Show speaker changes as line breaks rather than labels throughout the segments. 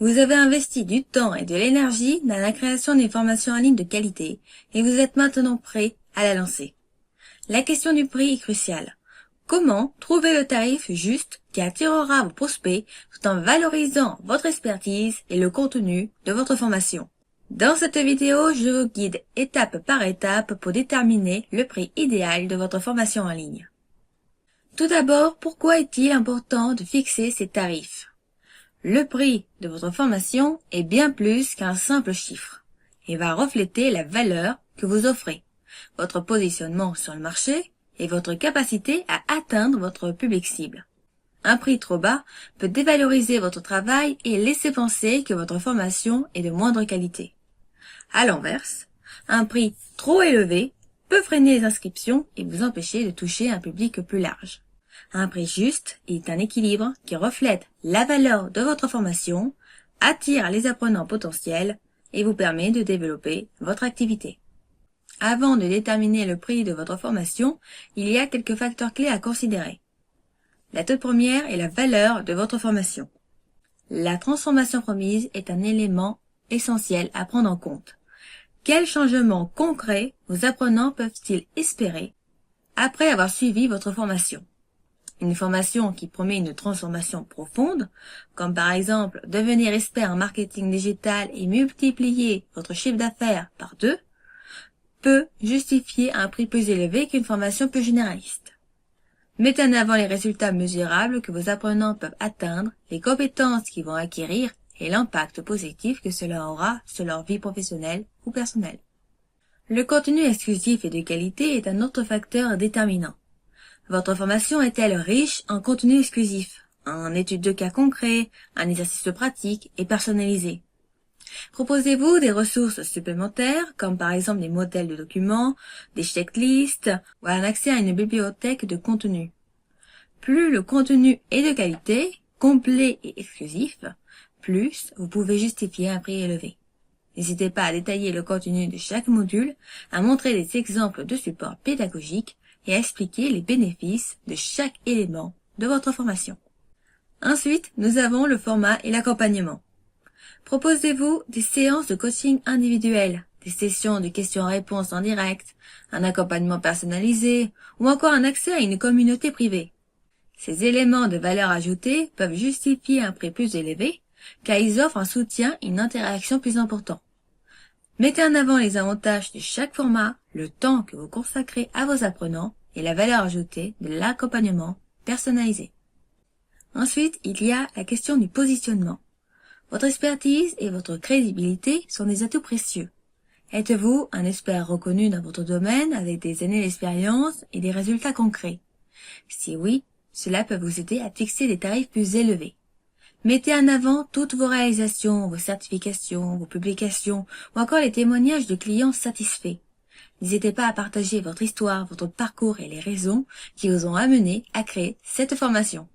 Vous avez investi du temps et de l'énergie dans la création d'une formation en ligne de qualité et vous êtes maintenant prêt à la lancer. La question du prix est cruciale. Comment trouver le tarif juste qui attirera vos prospects tout en valorisant votre expertise et le contenu de votre formation? Dans cette vidéo, je vous guide étape par étape pour déterminer le prix idéal de votre formation en ligne. Tout d'abord, pourquoi est-il important de fixer ces tarifs? Le prix de votre formation est bien plus qu'un simple chiffre et va refléter la valeur que vous offrez, votre positionnement sur le marché et votre capacité à atteindre votre public cible. Un prix trop bas peut dévaloriser votre travail et laisser penser que votre formation est de moindre qualité. À l'inverse, un prix trop élevé peut freiner les inscriptions et vous empêcher de toucher un public plus large. Un prix juste est un équilibre qui reflète la valeur de votre formation, attire les apprenants potentiels et vous permet de développer votre activité. Avant de déterminer le prix de votre formation, il y a quelques facteurs clés à considérer. La toute première est la valeur de votre formation. La transformation promise est un élément essentiel à prendre en compte. Quels changements concrets vos apprenants peuvent-ils espérer après avoir suivi votre formation? Une formation qui promet une transformation profonde, comme par exemple devenir expert en marketing digital et multiplier votre chiffre d'affaires par 2, peut justifier un prix plus élevé qu'une formation plus généraliste. Mettez en avant les résultats mesurables que vos apprenants peuvent atteindre, les compétences qu'ils vont acquérir et l'impact positif que cela aura sur leur vie professionnelle ou personnelle. Le contenu exclusif et de qualité est un autre facteur déterminant. Votre formation est-elle riche en contenu exclusif, en études de cas concrets, en exercices pratiques et personnalisés? Proposez-vous des ressources supplémentaires, comme par exemple des modèles de documents, des checklists ou un accès à une bibliothèque de contenu? Plus le contenu est de qualité, complet et exclusif, plus vous pouvez justifier un prix élevé. N'hésitez pas à détailler le contenu de chaque module, à montrer des exemples de support pédagogique et à expliquer les bénéfices de chaque élément de votre formation. Ensuite, nous avons le format et l'accompagnement. Proposez-vous des séances de coaching individuelles, des sessions de questions-réponses en direct, un accompagnement personnalisé ou encore un accès à une communauté privée. Ces éléments de valeur ajoutée peuvent justifier un prix plus élevé car ils offrent un soutien et une interaction plus important. Mettez en avant les avantages de chaque format, le temps que vous consacrez à vos apprenants et la valeur ajoutée de l'accompagnement personnalisé. Ensuite, il y a la question du positionnement. Votre expertise et votre crédibilité sont des atouts précieux. Êtes-vous un expert reconnu dans votre domaine avec des années d'expérience et des résultats concrets? Si oui, cela peut vous aider à fixer des tarifs plus élevés. Mettez en avant toutes vos réalisations, vos certifications, vos publications ou encore les témoignages de clients satisfaits. N'hésitez pas à partager votre histoire, votre parcours et les raisons qui vous ont amené à créer cette formation.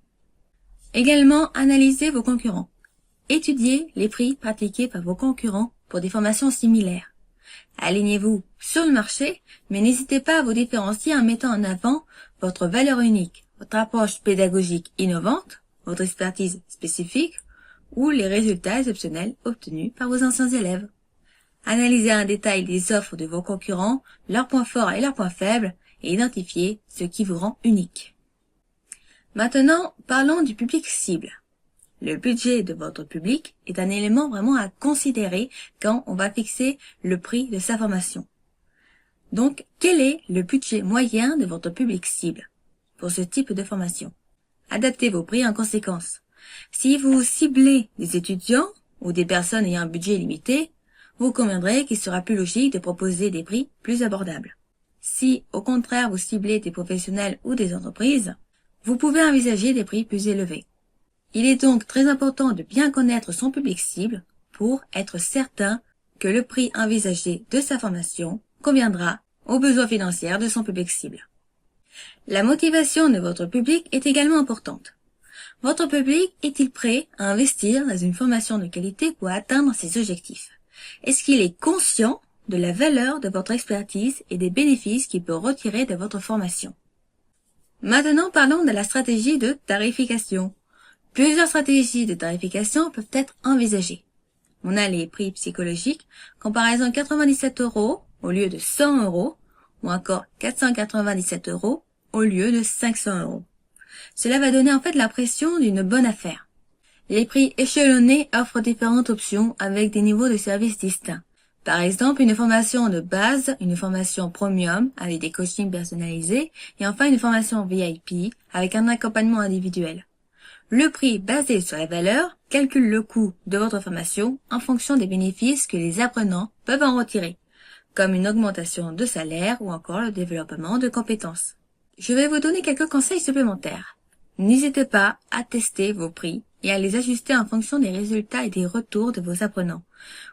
Également, analysez vos concurrents. Étudiez les prix pratiqués par vos concurrents pour des formations similaires. Alignez-vous sur le marché, mais n'hésitez pas à vous différencier en mettant en avant votre valeur unique, votre approche pédagogique innovante, votre expertise spécifique ou les résultats exceptionnels obtenus par vos anciens élèves. Analysez en détail les offres de vos concurrents, leurs points forts et leurs points faibles et identifiez ce qui vous rend unique. Maintenant, parlons du public cible. Le budget de votre public est un élément vraiment à considérer quand on va fixer le prix de sa formation. Donc, quel est le budget moyen de votre public cible pour ce type de formation? Adaptez vos prix en conséquence. Si vous ciblez des étudiants ou des personnes ayant un budget limité, vous conviendrez qu'il sera plus logique de proposer des prix plus abordables. Si, au contraire, vous ciblez des professionnels ou des entreprises, vous pouvez envisager des prix plus élevés. Il est donc très important de bien connaître son public cible pour être certain que le prix envisagé de sa formation conviendra aux besoins financiers de son public cible. La motivation de votre public est également importante. Votre public est-il prêt à investir dans une formation de qualité pour atteindre ses objectifs? Est-ce qu'il est conscient de la valeur de votre expertise et des bénéfices qu'il peut retirer de votre formation? Maintenant, parlons de la stratégie de tarification. Plusieurs stratégies de tarification peuvent être envisagées. On a les prix psychologiques, comparaison 97 € au lieu de 100 € ou encore 497 € au lieu de 500 €. Cela va donner en fait l'impression d'une bonne affaire. Les prix échelonnés offrent différentes options avec des niveaux de service distincts. Par exemple, une formation de base, une formation premium avec des coachings personnalisés et enfin une formation VIP avec un accompagnement individuel. Le prix basé sur la valeur calcule le coût de votre formation en fonction des bénéfices que les apprenants peuvent en retirer, comme une augmentation de salaire ou encore le développement de compétences. Je vais vous donner quelques conseils supplémentaires. N'hésitez pas à tester vos prix et à les ajuster en fonction des résultats et des retours de vos apprenants.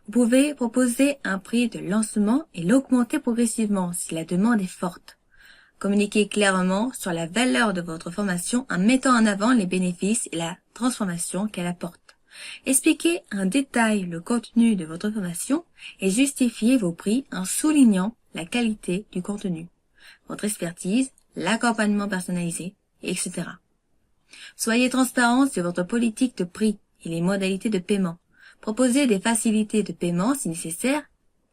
Vous pouvez proposer un prix de lancement et l'augmenter progressivement si la demande est forte. Communiquez clairement sur la valeur de votre formation en mettant en avant les bénéfices et la transformation qu'elle apporte. Expliquez en détail le contenu de votre formation et justifiez vos prix en soulignant la qualité du contenu, votre expertise, l'accompagnement personnalisé, etc. Soyez transparent sur votre politique de prix et les modalités de paiement. Proposez des facilités de paiement si nécessaire,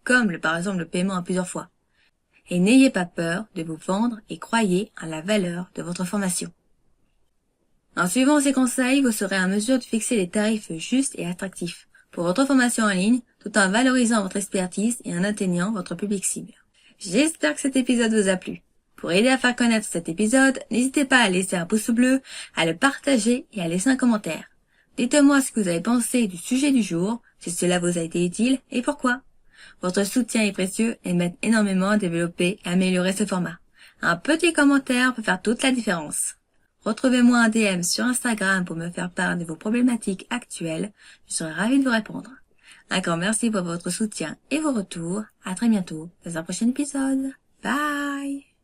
comme par exemple le paiement en plusieurs fois. Et n'ayez pas peur de vous vendre et croyez en la valeur de votre formation. En suivant ces conseils, vous serez en mesure de fixer des tarifs justes et attractifs pour votre formation en ligne, tout en valorisant votre expertise et en atteignant votre public cible. J'espère que cet épisode vous a plu. Pour aider à faire connaître cet épisode, n'hésitez pas à laisser un pouce bleu, à le partager et à laisser un commentaire. Dites-moi ce que vous avez pensé du sujet du jour, si cela vous a été utile et pourquoi. Votre soutien est précieux et m'aide énormément à développer et améliorer ce format. Un petit commentaire peut faire toute la différence. Retrouvez-moi en DM sur Instagram pour me faire part de vos problématiques actuelles. Je serai ravie de vous répondre. Un grand merci pour votre soutien et vos retours. À très bientôt dans un prochain épisode. Bye!